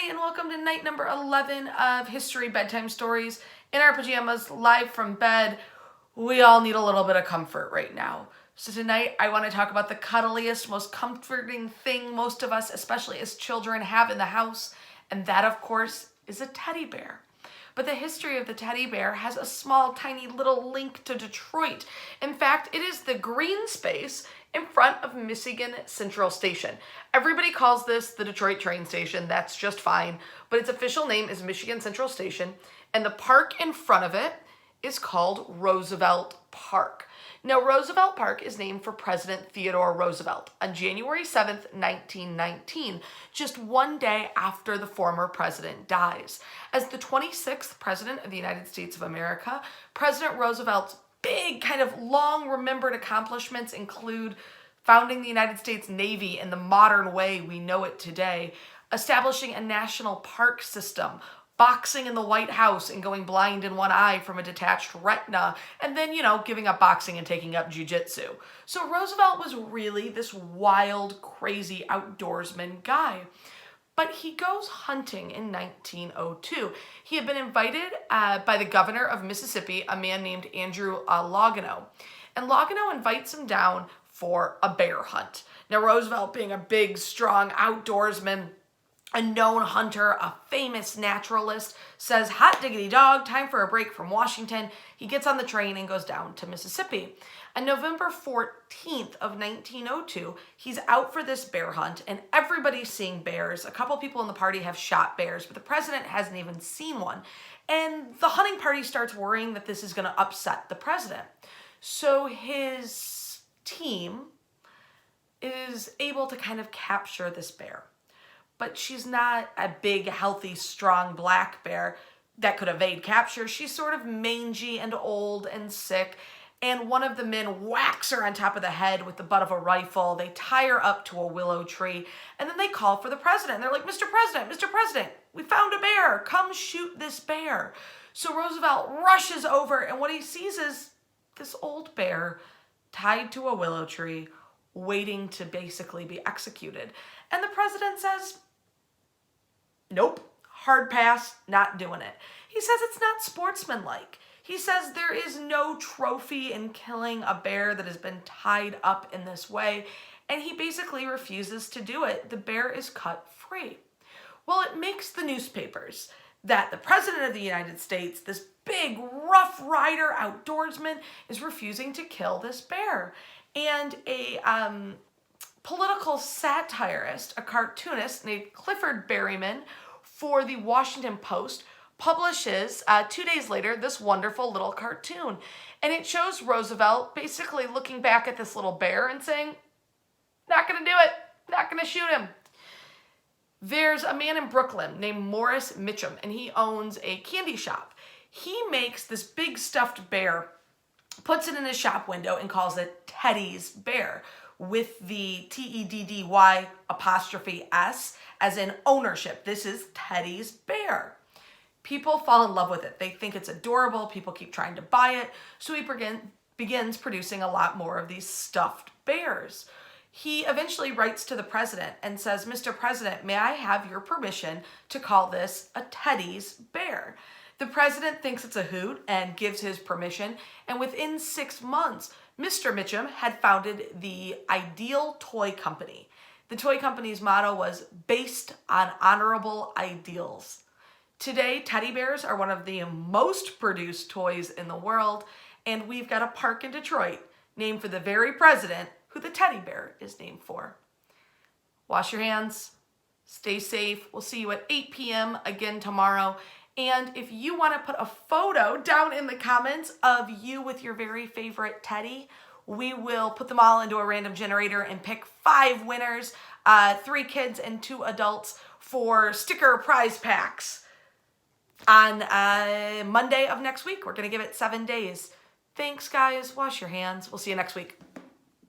everybody, and welcome to night number 11 of History Bedtime Stories. In our pajamas, live from bed. We all need a little bit of comfort right now. So tonight, I want to talk about the cuddliest, most comforting thing most of us, especially as children, have in the house. And that, of course, is a teddy bear. But the history of the teddy bear has a small, tiny little link to Detroit. In fact, it is the green space in front of Michigan Central Station. Everybody calls this the Detroit train station. That's just fine. But its official name is Michigan Central Station. And the park in front of it is called Roosevelt Park. Now, Roosevelt Park is named for President Theodore Roosevelt on January 7th, 1919, just one day after the former president dies. As the 26th president of the United States of America, President Roosevelt's big, kind of long remembered accomplishments include founding the United States Navy in the modern way we know it today, establishing a national park system, boxing in the White House and going blind in one eye from a detached retina, and then, giving up boxing and taking up jiu-jitsu. So Roosevelt was really this wild, crazy outdoorsman guy. But he goes hunting in 1902. He had been invited by the governor of Mississippi, a man named Andrew Logano. And Logano invites him down for a bear hunt. Now, Roosevelt, being a big, strong outdoorsman, a known hunter, a famous naturalist, says, "Hot diggity dog, time for a break from Washington." He gets on the train and goes down to Mississippi. On November 14th of 1902, he's out for this bear hunt, and everybody's seeing bears. A couple people in the party have shot bears, but the president hasn't even seen one. And the hunting party starts worrying that this is going to upset the president. So his team is able to kind of capture this bear. But she's not a big, healthy, strong black bear that could evade capture. She's sort of mangy and old and sick. And one of the men whacks her on top of the head with the butt of a rifle. They tie her up to a willow tree. And then they call for the president. They're like, Mr. President, we found a bear. Come shoot this bear. So Roosevelt rushes over, and what he sees is this old bear tied to a willow tree, waiting to basically be executed. And the president says, nope, hard pass, not doing it. He says it's not sportsmanlike. He says there is no trophy in killing a bear that has been tied up in this way, and he basically refuses to do it. The bear is cut free. Well, it makes the newspapers that the president of the United States, this big, rough rider outdoorsman, is refusing to kill this bear. And a political satirist, a cartoonist named Clifford Berryman for the Washington Post, publishes 2 days later this wonderful little cartoon. And it shows Roosevelt basically looking back at this little bear and saying, not going to do it, not going to shoot him. There's a man in Brooklyn named Morris Mitchum, and he owns a candy shop. He makes this big stuffed bear, puts it in his shop window, and calls it Teddy's Bear, with the Teddy apostrophe S as in ownership. This is Teddy's Bear. People fall in love with it. They think it's adorable. People keep trying to buy it. So he begins producing a lot more of these stuffed bears. He eventually writes to the president and says, Mr. President, may I have your permission to call this a Teddy's Bear? The president thinks it's a hoot and gives his permission. And within 6 months, Mr. Mitchum had founded the Ideal Toy Company. The toy company's motto was based on honorable ideals. Today, teddy bears are one of the most produced toys in the world, and we've got a park in Detroit named for the very president who the teddy bear is named for. Wash your hands, stay safe. We'll see you at 8 p.m. again tomorrow. And if you want to put a photo down in the comments of you with your very favorite teddy, we will put them all into a random generator and pick 5 winners, 3 kids and 2 adults, for sticker prize packs on Monday of next week. We're going to give it 7 days. Thanks, guys. Wash your hands. We'll see you next week.